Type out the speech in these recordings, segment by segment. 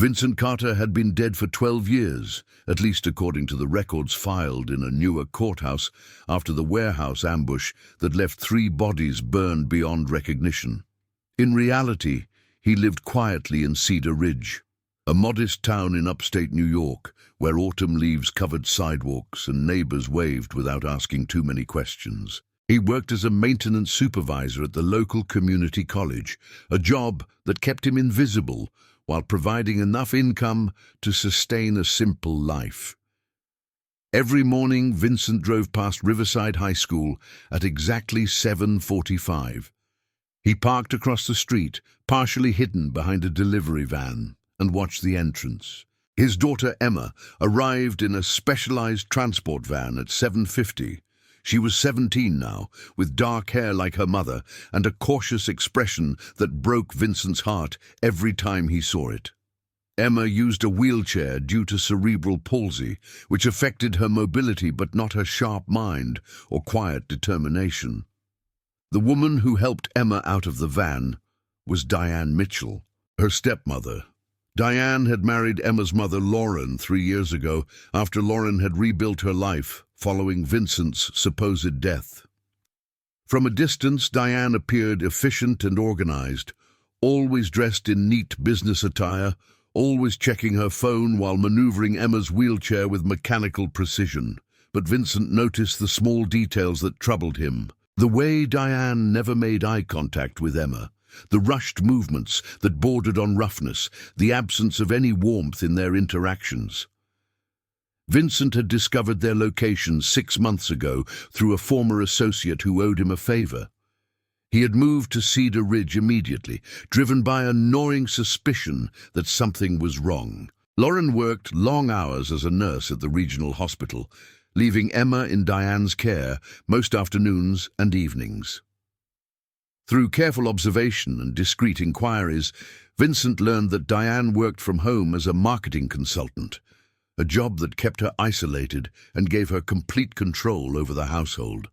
Vincent Carter had been dead for 12 years, at least according to the records filed in a Newark courthouse after the warehouse ambush that left 3 bodies burned beyond recognition. In reality, he lived quietly in Cedar Ridge, a modest town in upstate New York, where autumn leaves covered sidewalks and neighbors waved without asking too many questions. He worked as a maintenance supervisor at the local community college, a job that kept him invisible while providing enough income to sustain a simple life. Every morning, Vincent drove past Riverside High School at exactly 7:45. He parked across the street, partially hidden behind a delivery van, and watched the entrance. His daughter Emma arrived in a specialized transport van at 7:50. She was 17 now, with dark hair like her mother and a cautious expression that broke Vincent's heart every time he saw it. Emma used a wheelchair due to cerebral palsy, which affected her mobility but not her sharp mind or quiet determination. The woman who helped Emma out of the van was Diane Mitchell, her stepmother. Diane had married Emma's mother Lauren 3 years ago after Lauren had rebuilt her life following Vincent's supposed death. From a distance, Diane appeared efficient and organized, always dressed in neat business attire, always checking her phone while maneuvering Emma's wheelchair with mechanical precision. But Vincent noticed the small details that troubled him. The way Diane never made eye contact with Emma, the rushed movements that bordered on roughness, the absence of any warmth in their interactions. Vincent had discovered their location 6 months ago through a former associate who owed him a favor. He had moved to Cedar Ridge immediately, driven by a gnawing suspicion that something was wrong. Lauren worked long hours as a nurse at the regional hospital, leaving Emma in Diane's care most afternoons and evenings. Through careful observation and discreet inquiries, Vincent learned that Diane worked from home as a marketing consultant, a job that kept her isolated and gave her complete control over the household.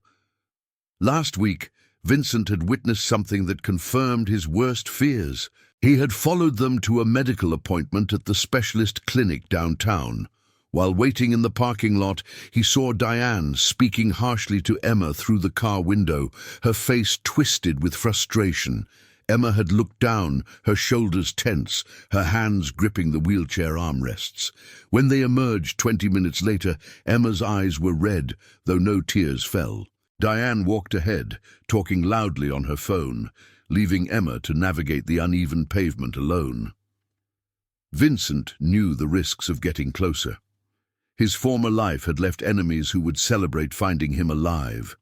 Last week, Vincent had witnessed something that confirmed his worst fears. He had followed them to a medical appointment at the specialist clinic downtown. While waiting in the parking lot, he saw Diane speaking harshly to Emma through the car window, her face twisted with frustration. Emma had looked down, her shoulders tense, her hands gripping the wheelchair armrests. When they emerged 20 minutes later, Emma's eyes were red, though no tears fell. Diane walked ahead, talking loudly on her phone, leaving Emma to navigate the uneven pavement alone. Vincent knew the risks of getting closer. His former life had left enemies who would celebrate finding him alive.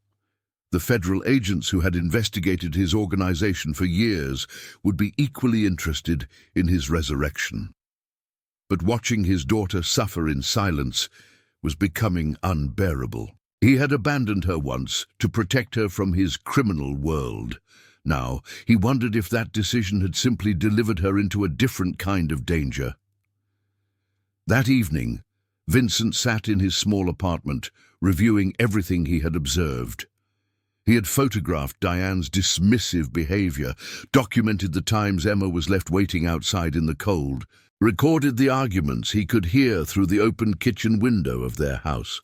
The federal agents who had investigated his organization for years would be equally interested in his resurrection. But watching his daughter suffer in silence was becoming unbearable. He had abandoned her once to protect her from his criminal world. Now, he wondered if that decision had simply delivered her into a different kind of danger. That evening, Vincent sat in his small apartment, reviewing everything he had observed. He had photographed Diane's dismissive behavior, documented the times Emma was left waiting outside in the cold, recorded the arguments he could hear through the open kitchen window of their house.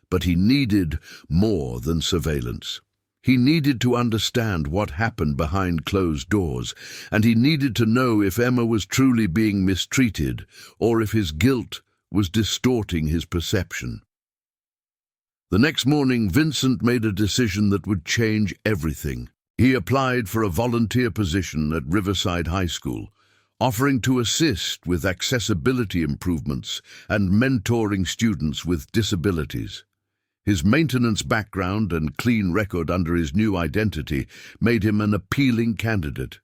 But he needed more than surveillance. He needed to understand what happened behind closed doors, and he needed to know if Emma was truly being mistreated or if his guilt was distorting his perception. The next morning, Vincent made a decision that would change everything. He applied for a volunteer position at Riverside High School, offering to assist with accessibility improvements and mentoring students with disabilities. His maintenance background and clean record under his new identity made him an appealing candidate.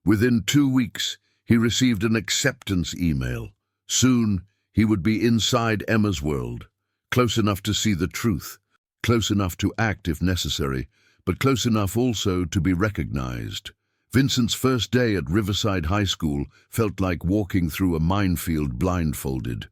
Within 2 weeks, he received an acceptance email. Soon, he would be inside Emma's world, close enough to see the truth, close enough to act if necessary, but close enough also to be recognized. Vincent's first day at Riverside High School felt like walking through a minefield blindfolded.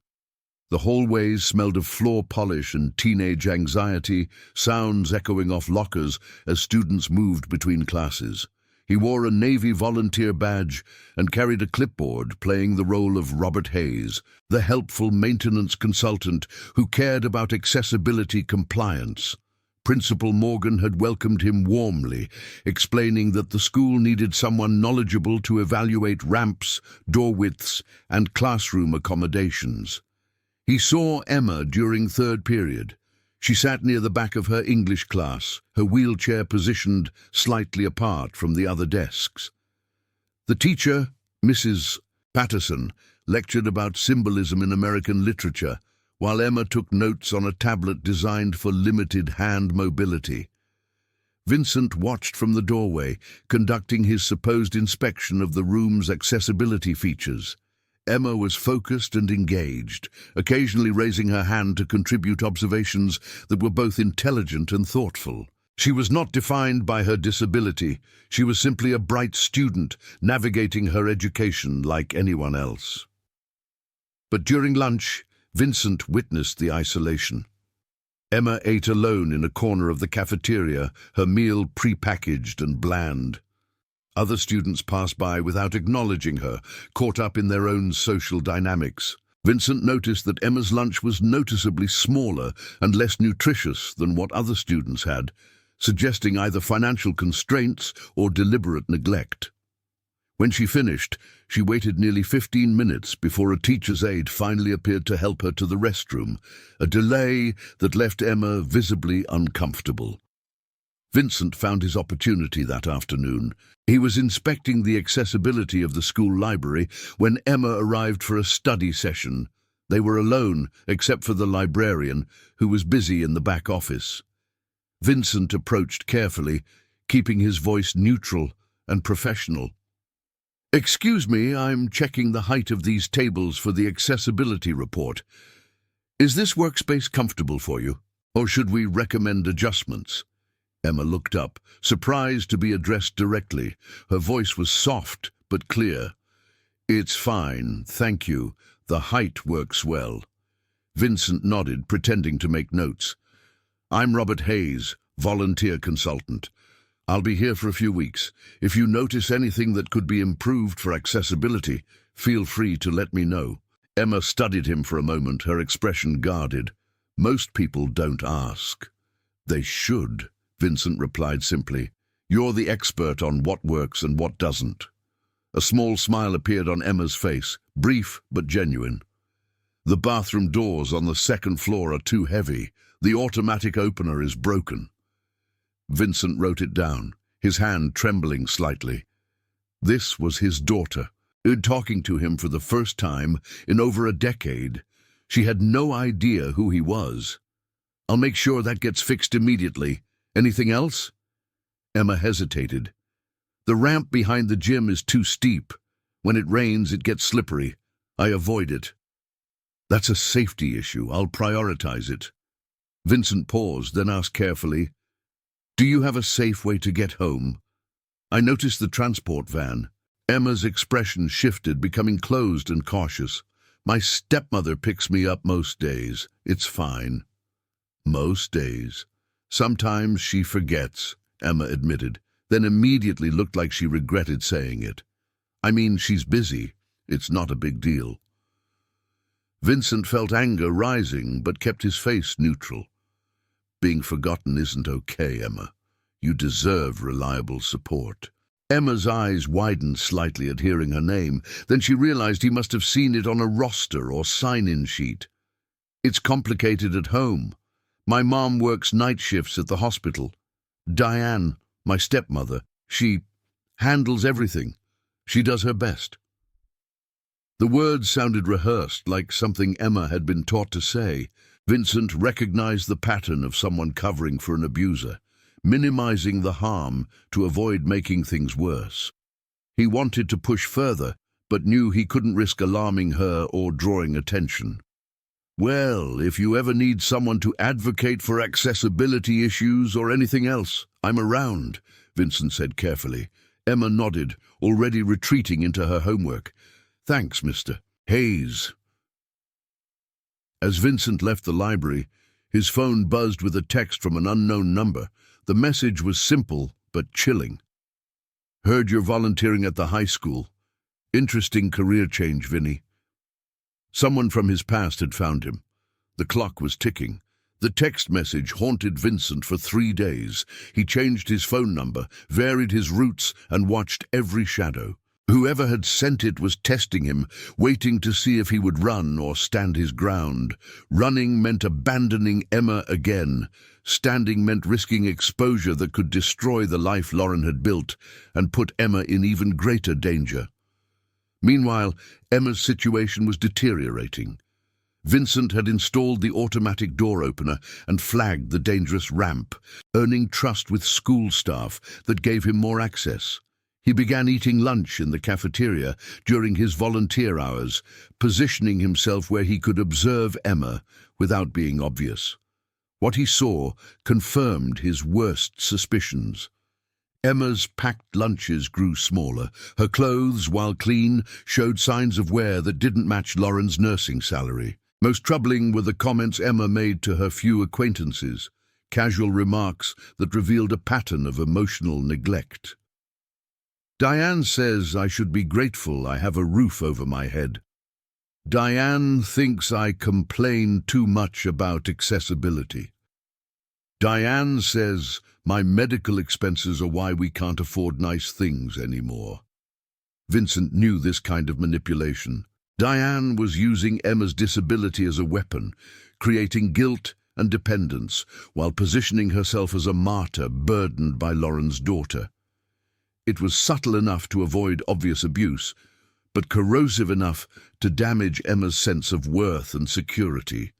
The hallways smelled of floor polish and teenage anxiety, sounds echoing off lockers as students moved between classes. He wore a Navy volunteer badge and carried a clipboard playing the role of Robert Hayes, the helpful maintenance consultant who cared about accessibility compliance. Principal Morgan had welcomed him warmly, explaining that the school needed someone knowledgeable to evaluate ramps, door widths, and classroom accommodations. He saw Emma during third period. She sat near the back of her English class, her wheelchair positioned slightly apart from the other desks. The teacher, Mrs. Patterson, lectured about symbolism in American literature, while Emma took notes on a tablet designed for limited hand mobility. Vincent watched from the doorway, conducting his supposed inspection of the room's accessibility features. Emma was focused and engaged, occasionally raising her hand to contribute observations that were both intelligent and thoughtful. She was not defined by her disability. She was simply a bright student, navigating her education like anyone else. But during lunch, Vincent witnessed the isolation. Emma ate alone in a corner of the cafeteria, her meal pre-packaged and bland. Other students passed by without acknowledging her, caught up in their own social dynamics. Vincent noticed that Emma's lunch was noticeably smaller and less nutritious than what other students had, suggesting either financial constraints or deliberate neglect. When she finished, she waited nearly 15 minutes before a teacher's aide finally appeared to help her to the restroom, a delay that left Emma visibly uncomfortable. Vincent found his opportunity that afternoon. He was inspecting the accessibility of the school library when Emma arrived for a study session. They were alone, except for the librarian, who was busy in the back office. Vincent approached carefully, keeping his voice neutral and professional. "Excuse me, I'm checking the height of these tables for the accessibility report. Is this workspace comfortable for you, or should we recommend adjustments?" Emma looked up, surprised to be addressed directly. Her voice was soft but clear. "It's fine, thank you. The height works well." Vincent nodded, pretending to make notes. "I'm Robert Hayes, volunteer consultant. I'll be here for a few weeks. If you notice anything that could be improved for accessibility, feel free to let me know." Emma studied him for a moment, her expression guarded. "Most people don't ask." "They should," Vincent replied simply. "You're the expert on what works and what doesn't." A small smile appeared on Emma's face, brief but genuine. "The bathroom doors on the second floor are too heavy. The automatic opener is broken." Vincent wrote it down, his hand trembling slightly. This was his daughter, talking to him for the first time in over a decade. She had no idea who he was. "I'll make sure that gets fixed immediately. Anything else?" Emma hesitated. "The ramp behind the gym is too steep. When it rains, it gets slippery. I avoid it." "That's a safety issue. I'll prioritize it." Vincent paused, then asked carefully, "Do you have a safe way to get home?" "I noticed the transport van." Emma's expression shifted, becoming closed and cautious. "My stepmother picks me up most days. It's fine." "Most days. Sometimes she forgets," Emma admitted, then immediately looked like she regretted saying it. "I mean, she's busy. It's not a big deal." Vincent felt anger rising, but kept his face neutral. "Being forgotten isn't okay, Emma. You deserve reliable support." Emma's eyes widened slightly at hearing her name. Then she realized he must have seen it on a roster or sign-in sheet. "It's complicated at home. My mom works night shifts at the hospital. Diane, my stepmother, she handles everything. She does her best." The words sounded rehearsed, like something Emma had been taught to say. Vincent recognized the pattern of someone covering for an abuser, minimizing the harm to avoid making things worse. He wanted to push further, but knew he couldn't risk alarming her or drawing attention. "Well, if you ever need someone to advocate for accessibility issues or anything else, I'm around," Vincent said carefully. Emma nodded, already retreating into her homework. "Thanks, Mr. Hayes." As Vincent left the library, his phone buzzed with a text from an unknown number. The message was simple but chilling. Heard you're volunteering at the high school. Interesting career change, Vinny. Someone from his past had found him. The clock was ticking. The text message haunted Vincent for 3 days. He changed his phone number, varied his routes, and watched every shadow. Whoever had sent it was testing him, waiting to see if he would run or stand his ground. Running meant abandoning Emma again. Standing meant risking exposure that could destroy the life Lauren had built and put Emma in even greater danger. Meanwhile, Emma's situation was deteriorating. Vincent had installed the automatic door opener and flagged the dangerous ramp, earning trust with school staff that gave him more access. He began eating lunch in the cafeteria during his volunteer hours, positioning himself where he could observe Emma without being obvious. What he saw confirmed his worst suspicions. Emma's packed lunches grew smaller. Her clothes, while clean, showed signs of wear that didn't match Lauren's nursing salary. Most troubling were the comments Emma made to her few acquaintances, casual remarks that revealed a pattern of emotional neglect. Diane says I should be grateful I have a roof over my head. Diane thinks I complain too much about accessibility. Diane says my medical expenses are why we can't afford nice things anymore. Vincent knew this kind of manipulation. Diane was using Emma's disability as a weapon, creating guilt and dependence, while positioning herself as a martyr burdened by Lauren's daughter. It was subtle enough to avoid obvious abuse, but corrosive enough to damage Emma's sense of worth and security.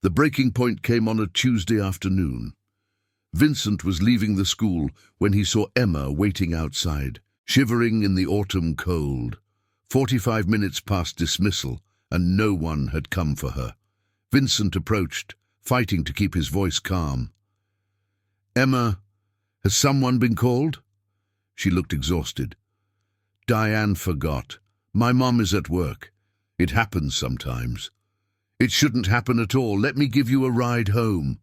The breaking point came on a Tuesday afternoon. Vincent was leaving the school when he saw Emma waiting outside, shivering in the autumn cold. 45 minutes past dismissal, and no one had come for her. Vincent approached, fighting to keep his voice calm. "Emma, has someone been called?" She looked exhausted. "Diane forgot. My mom is at work. It happens sometimes." "It shouldn't happen at all. Let me give you a ride home."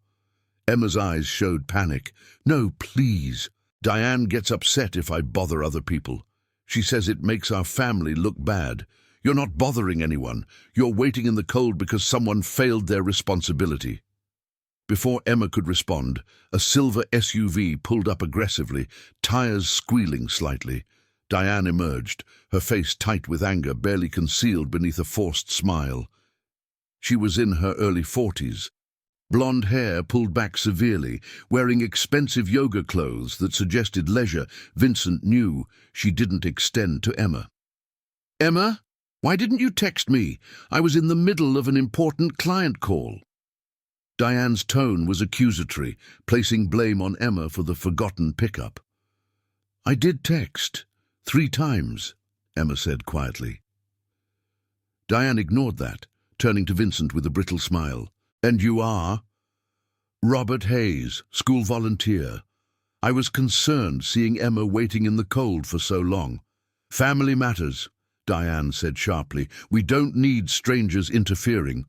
Emma's eyes showed panic. "No, please. Diane gets upset if I bother other people. She says it makes our family look bad. You're not bothering anyone. You're waiting in the cold because someone failed their responsibility." Before Emma could respond, a silver SUV pulled up aggressively, tires squealing slightly. Diane emerged, her face tight with anger, barely concealed beneath a forced smile. She was in her early 40s. Blonde hair pulled back severely, wearing expensive yoga clothes that suggested leisure. Vincent knew she didn't extend to Emma. "Emma, why didn't you text me? I was in the middle of an important client call." Diane's tone was accusatory, placing blame on Emma for the forgotten pickup. "I did text. 3 times, Emma said quietly. Diane ignored that, turning to Vincent with a brittle smile. "And you are?" "Robert Hayes, school volunteer. I was concerned seeing Emma waiting in the cold for so long." "Family matters," Diane said sharply. "We don't need strangers interfering."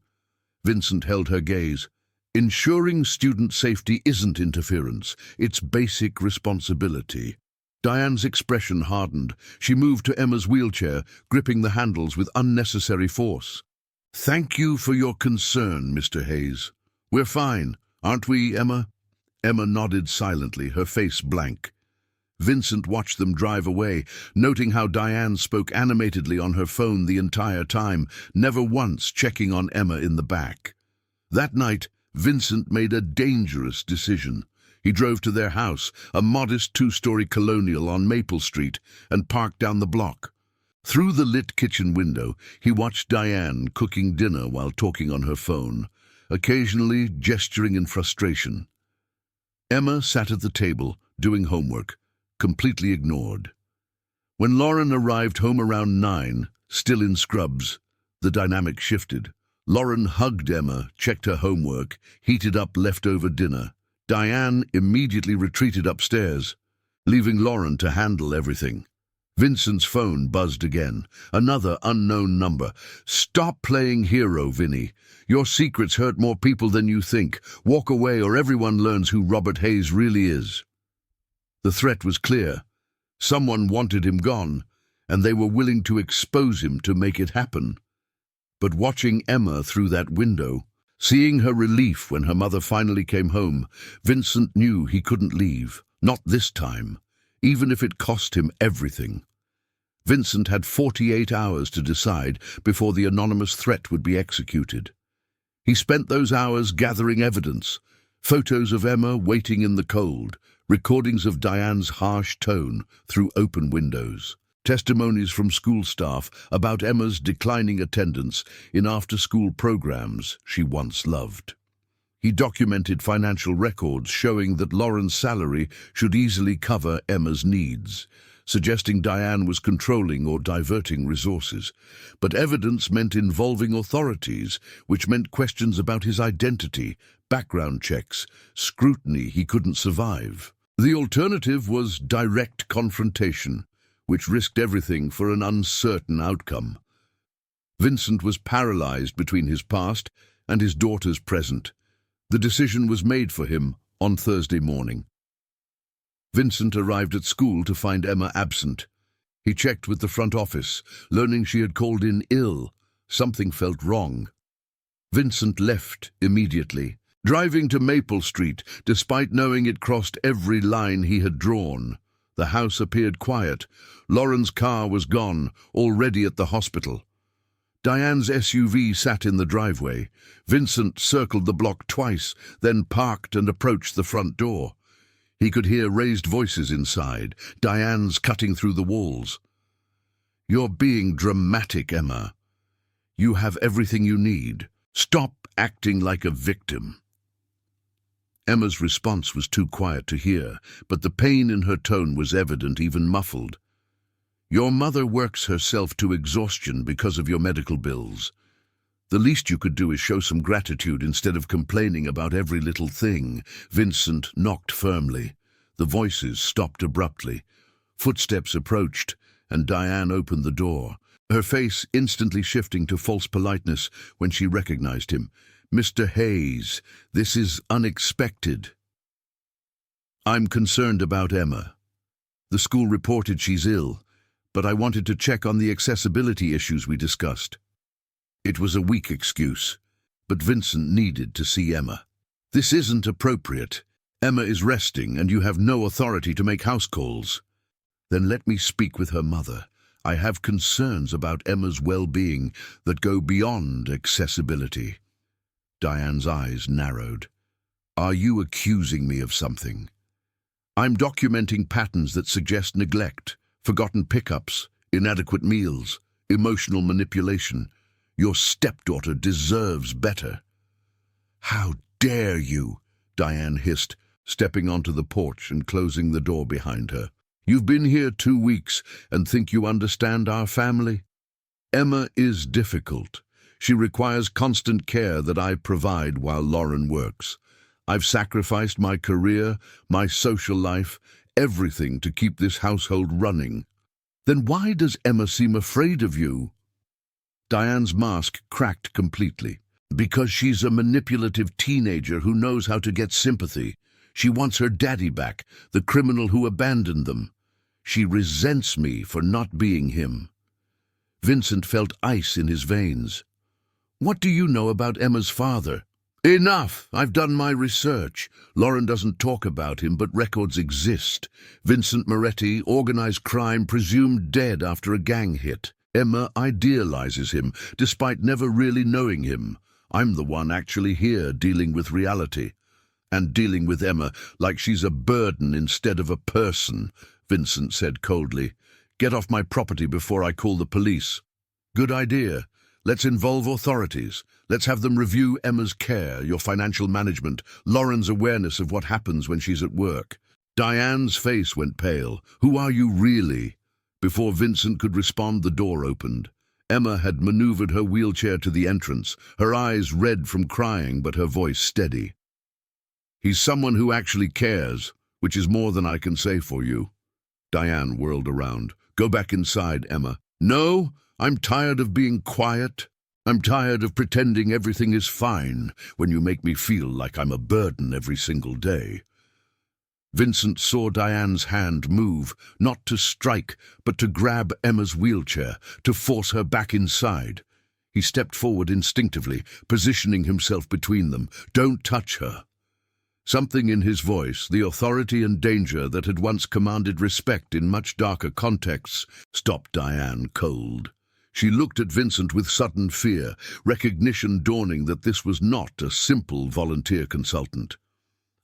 Vincent held her gaze. "Ensuring student safety isn't interference. It's basic responsibility." Diane's expression hardened. She moved to Emma's wheelchair, gripping the handles with unnecessary force. "Thank you for your concern, Mr. Hayes. We're fine, aren't we, Emma?" Emma nodded silently, her face blank. Vincent watched them drive away, noting how Diane spoke animatedly on her phone the entire time, never once checking on Emma in the back. That night, Vincent made a dangerous decision. He drove to their house, a modest 2-story colonial on Maple Street, and parked down the block. Through the lit kitchen window, he watched Diane cooking dinner while talking on her phone, occasionally gesturing in frustration. Emma sat at the table, doing homework, completely ignored. When Lauren arrived home around 9, still in scrubs, the dynamic shifted. Lauren hugged Emma, checked her homework, heated up leftover dinner. Diane immediately retreated upstairs, leaving Lauren to handle everything. Vincent's phone buzzed again. Another unknown number. "Stop playing hero, Vinny. Your secrets hurt more people than you think. Walk away or everyone learns who Robert Hayes really is." The threat was clear. Someone wanted him gone, and they were willing to expose him to make it happen. But watching Emma through that window, seeing her relief when her mother finally came home, Vincent knew he couldn't leave, not this time, even if it cost him everything. Vincent had 48 hours to decide before the anonymous threat would be executed. He spent those hours gathering evidence, photos of Emma waiting in the cold, recordings of Diane's harsh tone through open windows, testimonies from school staff about Emma's declining attendance in after-school programs she once loved. He documented financial records showing that Lauren's salary should easily cover Emma's needs, suggesting Diane was controlling or diverting resources. But evidence meant involving authorities, which meant questions about his identity, background checks, scrutiny he couldn't survive. The alternative was direct confrontation, which risked everything for an uncertain outcome. Vincent was paralyzed between his past and his daughter's present. The decision was made for him on Thursday morning. Vincent arrived at school to find Emma absent. He checked with the front office, learning she had called in ill. Something felt wrong. Vincent left immediately, driving to Maple Street, despite knowing it crossed every line he had drawn. The house appeared quiet. Lauren's car was gone, already at the hospital. Diane's SUV sat in the driveway. Vincent circled the block twice, then parked and approached the front door. He could hear raised voices inside, Diane's cutting through the walls. "You're being dramatic, Emma. You have everything you need. Stop acting like a victim." Emma's response was too quiet to hear, but the pain in her tone was evident, even muffled. "Your mother works herself to exhaustion because of your medical bills. The least you could do is show some gratitude instead of complaining about every little thing." Vincent knocked firmly. The voices stopped abruptly. Footsteps approached, and Diane opened the door, her face instantly shifting to false politeness when she recognized him. "Mr. Hayes, this is unexpected." "I'm concerned about Emma. The school reported she's ill, but I wanted to check on the accessibility issues we discussed." It was a weak excuse, but Vincent needed to see Emma. "This isn't appropriate. Emma is resting, and you have no authority to make house calls." "Then let me speak with her mother. I have concerns about Emma's well-being that go beyond accessibility." Diane's eyes narrowed. "Are you accusing me of something?" "I'm documenting patterns that suggest neglect, forgotten pickups, inadequate meals, emotional manipulation. Your stepdaughter deserves better." "How dare you?" Diane hissed, stepping onto the porch and closing the door behind her. "You've been here 2 weeks and think you understand our family? Emma is difficult. She requires constant care that I provide while Lauren works. I've sacrificed my career, my social life, everything to keep this household running." "Then why does Emma seem afraid of you?" Diane's mask cracked completely. "Because she's a manipulative teenager who knows how to get sympathy. She wants her daddy back, the criminal who abandoned them. She resents me for not being him." Vincent felt ice in his veins. "What do you know about Emma's father?" "Enough! I've done my research. Lauren doesn't talk about him, but records exist. Vincent Moretti, organized crime, presumed dead after a gang hit. Emma idealizes him, despite never really knowing him. I'm the one actually here dealing with reality. And dealing with Emma like she's a burden instead of a person," Vincent said coldly. "Get off my property before I call the police." "Good idea. Let's involve authorities. Let's have them review Emma's care, your financial management, Lauren's awareness of what happens when she's at work." Diane's face went pale. "Who are you really?" Before Vincent could respond, the door opened. Emma had maneuvered her wheelchair to the entrance, her eyes red from crying, but her voice steady. "He's someone who actually cares, which is more than I can say for you." Diane whirled around. "Go back inside, Emma." "No, I'm tired of being quiet. I'm tired of pretending everything is fine when you make me feel like I'm a burden every single day." Vincent saw Diane's hand move, not to strike, but to grab Emma's wheelchair, to force her back inside. He stepped forward instinctively, positioning himself between them. "Don't touch her." Something in his voice, the authority and danger that had once commanded respect in much darker contexts, stopped Diane cold. She looked at Vincent with sudden fear, recognition dawning that this was not a simple volunteer consultant.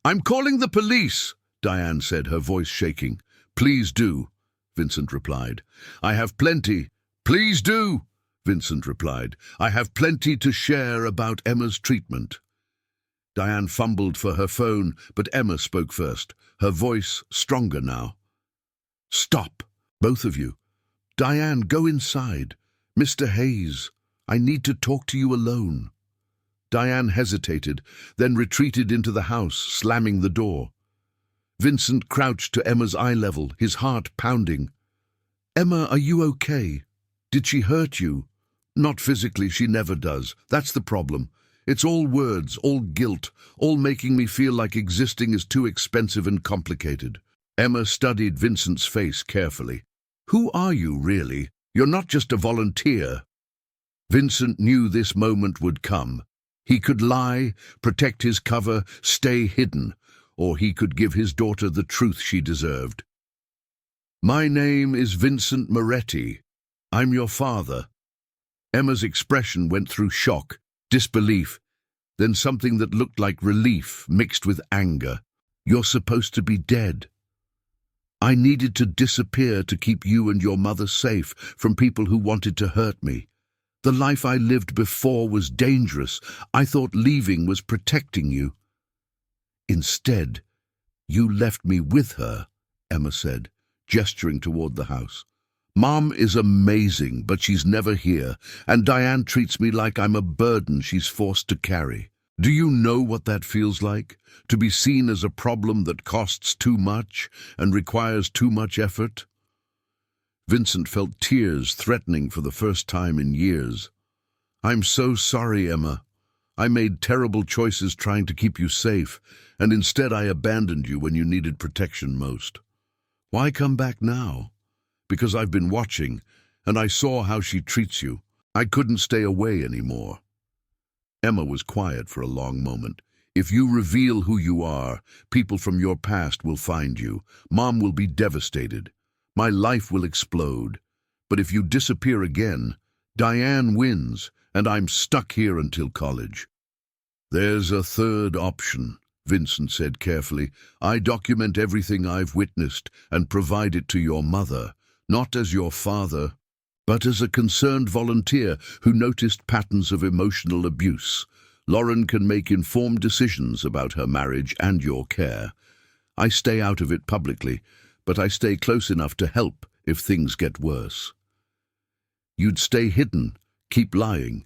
"I'm calling the police," Diane said, her voice shaking. "Please do," Vincent replied. "I have plenty." "Please do," Vincent replied. "I have plenty to share about Emma's treatment." Diane fumbled for her phone, but Emma spoke first, her voice stronger now. "Stop, both of you. Diane, go inside. Mr. Hayes, I need to talk to you alone." Diane hesitated, then retreated into the house, slamming the door. Vincent crouched to Emma's eye level, his heart pounding. "Emma, are you okay? Did she hurt you?" "Not physically, she never does. That's the problem. It's all words, all guilt, all making me feel like existing is too expensive and complicated." Emma studied Vincent's face carefully. "Who are you, really? You're not just a volunteer." Vincent knew this moment would come. He could lie, protect his cover, stay hidden, or he could give his daughter the truth she deserved. "My name is Vincent Moretti. I'm your father." Emma's expression went through shock, disbelief, then something that looked like relief mixed with anger. "You're supposed to be dead. I needed to disappear to keep you and your mother safe from people who wanted to hurt me. The life I lived before was dangerous. I thought leaving was protecting you. Instead, you left me with her," Emma said, gesturing toward the house. "Mom is amazing, but she's never here, and Diane treats me like I'm a burden she's forced to carry. Do you know what that feels like? To be seen as a problem that costs too much and requires too much effort?" Vincent felt tears threatening for the first time in years. "I'm so sorry, Emma. I made terrible choices trying to keep you safe, and instead I abandoned you when you needed protection most. Why come back now? Because I've been watching, and I saw how she treats you. I couldn't stay away anymore." Emma was quiet for a long moment. "If you reveal who you are, people from your past will find you. Mom will be devastated. My life will explode. But if you disappear again, Diane wins, and I'm stuck here until college." "There's a third option," Vincent said carefully. "I document everything I've witnessed and provide it to your mother, not as your father, but as a concerned volunteer who noticed patterns of emotional abuse. Lauren can make informed decisions about her marriage and your care. I stay out of it publicly, but I stay close enough to help if things get worse." "You'd stay hidden, keep lying.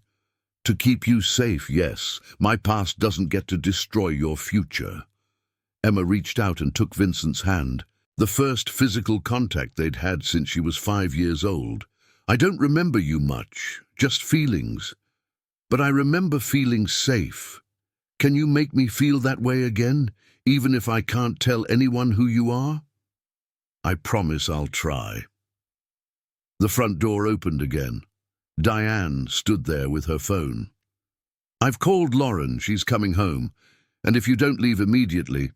To keep you safe, yes. My past doesn't get to destroy your future." Emma reached out and took Vincent's hand, the first physical contact they'd had since she was 5 years old. "I don't remember you much, just feelings. But I remember feeling safe. Can you make me feel that way again, even if I can't tell anyone who you are?" "I promise I'll try." The front door opened again. Diane stood there with her phone. "I've called Lauren, she's coming home, and if you don't leave immediately,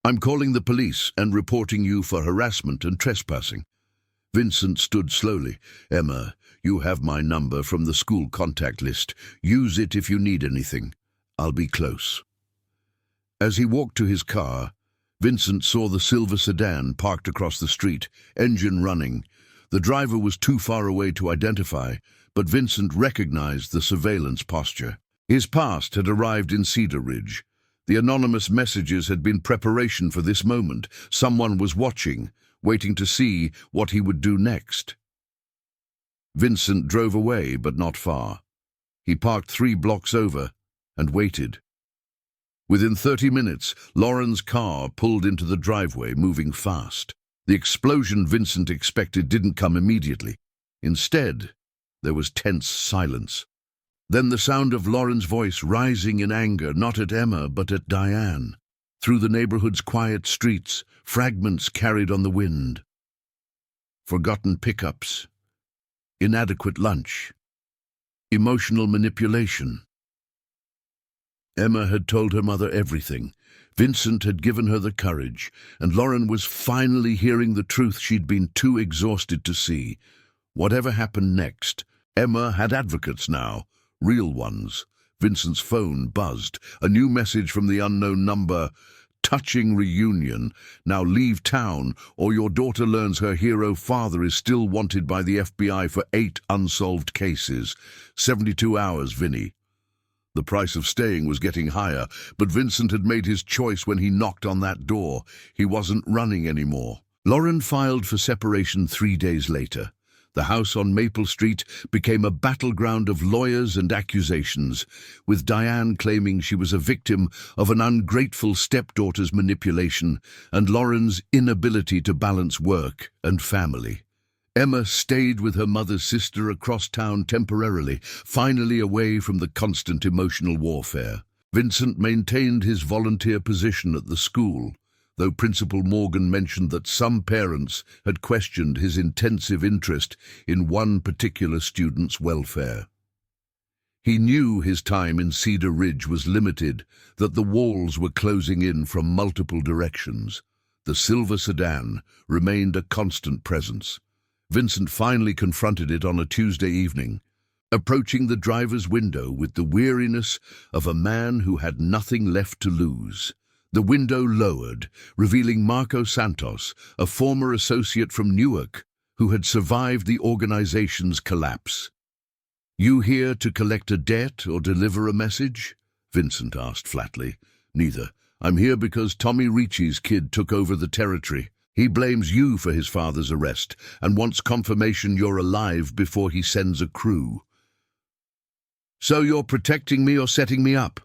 I'm calling the police and reporting you for harassment and trespassing." Vincent stood slowly. "Emma, you have my number from the school contact list. Use it if you need anything. I'll be close." As he walked to his car, Vincent saw the silver sedan parked across the street, engine running. The driver was too far away to identify, but Vincent recognized the surveillance posture. His past had arrived in Cedar Ridge. The anonymous messages had been preparation for this moment. Someone was watching, waiting to see what he would do next. Vincent drove away, but not far. He parked 3 blocks over and waited. Within 30 minutes, Lauren's car pulled into the driveway, moving fast. The explosion Vincent expected didn't come immediately. Instead, there was tense silence. Then the sound of Lauren's voice rising in anger, not at Emma, but at Diane. through the neighborhood's quiet streets, fragments carried on the wind. Forgotten pickups, inadequate lunch, emotional manipulation. Emma had told her mother everything. Vincent had given her the courage, and Lauren was finally hearing the truth she'd been too exhausted to see. Whatever happened next, Emma had advocates now, real ones. Vincent's phone buzzed. A new message from the unknown number. Touching reunion. Now leave town, or your daughter learns her hero father is still wanted by the FBI for 8 unsolved cases. 72 hours, Vinny. The price of staying was getting higher, but Vincent had made his choice when he knocked on that door. He wasn't running anymore. Lauren filed for separation 3 days later. The house on Maple Street became a battleground of lawyers and accusations, with Diane claiming she was a victim of an ungrateful stepdaughter's manipulation and Lauren's inability to balance work and family. Emma stayed with her mother's sister across town temporarily, finally away from the constant emotional warfare. Vincent maintained his volunteer position at the school, though Principal Morgan mentioned that some parents had questioned his intensive interest in one particular student's welfare. He knew his time in Cedar Ridge was limited, that the walls were closing in from multiple directions. The silver sedan remained a constant presence. Vincent finally confronted it on a Tuesday evening, approaching the driver's window with the weariness of a man who had nothing left to lose. The window lowered, revealing Marco Santos, a former associate from Newark, who had survived the organization's collapse. "You here to collect a debt or deliver a message?" Vincent asked flatly. "Neither. I'm here because Tommy Ricci's kid took over the territory. He blames you for his father's arrest and wants confirmation you're alive before he sends a crew." "So you're protecting me or setting me up?"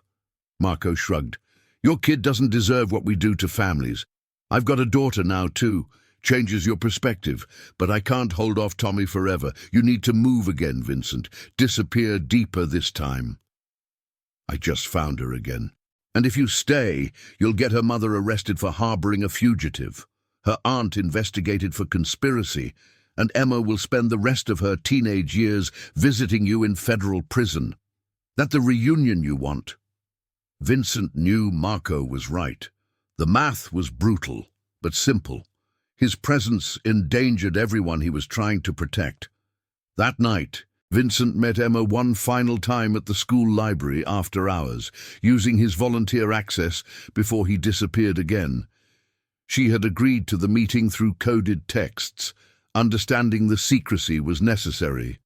Marco shrugged. "Your kid doesn't deserve what we do to families. I've got a daughter now too. Changes your perspective, but I can't hold off Tommy forever. You need to move again, Vincent. Disappear deeper this time." "I just found her again. And if you stay, you'll get her mother arrested for harboring a fugitive. Her aunt investigated for conspiracy, and Emma will spend the rest of her teenage years visiting you in federal prison. That the reunion you want?" Vincent knew Marco was right. The math was brutal, but simple. His presence endangered everyone he was trying to protect. That night, Vincent met Emma one final time at the school library after hours, using his volunteer access before he disappeared again. She had agreed to the meeting through coded texts, understanding the secrecy was necessary.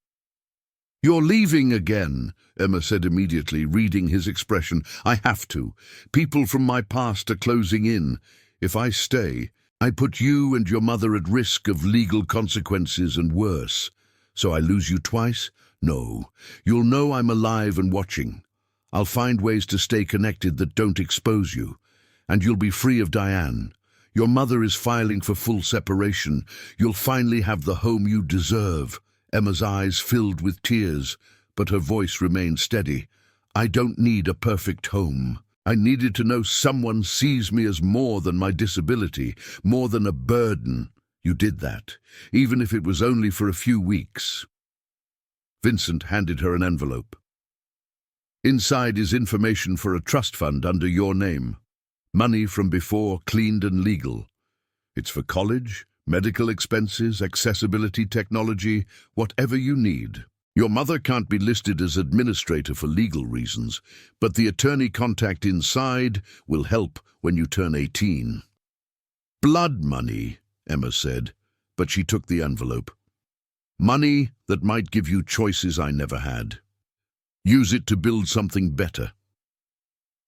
"You're leaving again," Emma said immediately, reading his expression. "I have to. People from my past are closing in. If I stay, I put you and your mother at risk of legal consequences and worse. So I lose you twice? No. You'll know I'm alive and watching. I'll find ways to stay connected that don't expose you. And you'll be free of Diane. Your mother is filing for full separation. You'll finally have the home you deserve." Emma's eyes filled with tears, but her voice remained steady. "I don't need a perfect home. I needed to know someone sees me as more than my disability, more than a burden. You did that, even if it was only for a few weeks." Vincent handed her an envelope. "Inside is information for a trust fund under your name. Money from before, cleaned and legal. It's for college, medical expenses, accessibility technology, whatever you need. Your mother can't be listed as administrator for legal reasons, but the attorney contact inside will help when you turn 18. "Blood money," Emma said, but she took the envelope. "Money that might give you choices I never had. Use it to build something better."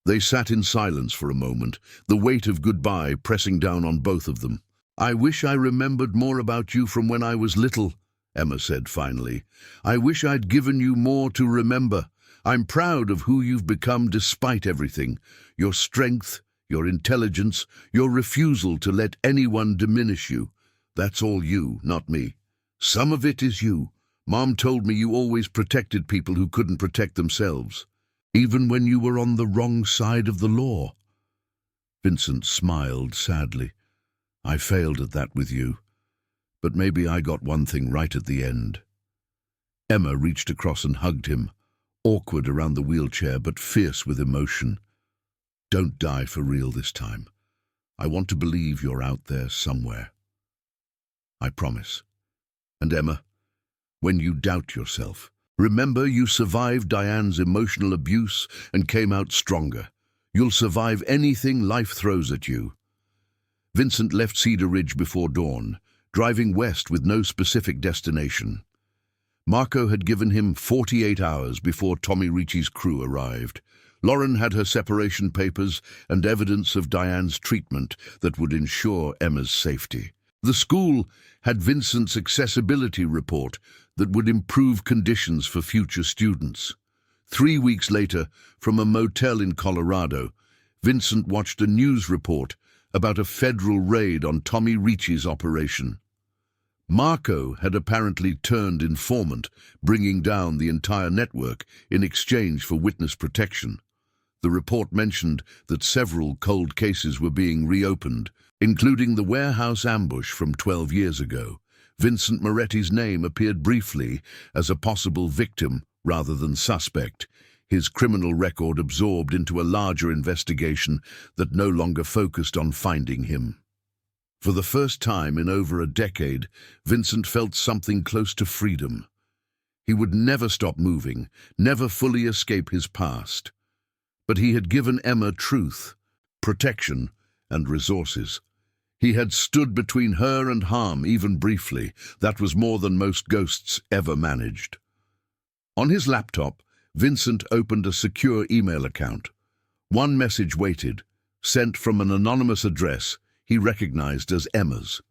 They sat in silence for a moment, the weight of goodbye pressing down on both of them. "I wish I remembered more about you from when I was little," Emma said finally. "I wish I'd given you more to remember. I'm proud of who you've become despite everything. Your strength, your intelligence, your refusal to let anyone diminish you. That's all you, not me. Some of it is you. Mom told me you always protected people who couldn't protect themselves, even when you were on the wrong side of the law." Vincent smiled sadly. I failed at that with you, but maybe I got one thing right at the end. Emma reached across and hugged him, awkward around the wheelchair but fierce with emotion. Don't die for real this time. I want to believe you're out there somewhere. I promise. And Emma, when you doubt yourself, remember you survived Diane's emotional abuse and came out stronger. You'll survive anything life throws at you. Vincent left Cedar Ridge before dawn, driving west with no specific destination. Marco had given him 48 hours before Tommy Ricci's crew arrived. Lauren had her separation papers and evidence of Diane's treatment that would ensure Emma's safety. The school had Vincent's accessibility report that would improve conditions for future students. 3 weeks later, from a motel in Colorado, Vincent watched a news report about a federal raid on Tommy Ricci's operation. Marco had apparently turned informant, bringing down the entire network in exchange for witness protection. The report mentioned that several cold cases were being reopened, including the warehouse ambush from 12 years ago. Vincent Moretti's name appeared briefly as a possible victim rather than suspect, his criminal record absorbed into a larger investigation that no longer focused on finding him. For the first time in over a decade, Vincent felt something close to freedom. He would never stop moving, never fully escape his past. But he had given Emma truth, protection, and resources. He had stood between her and harm, even briefly. That was more than most ghosts ever managed. On his laptop, Vincent opened a secure email account. One message waited, sent from an anonymous address he recognized as Emma's.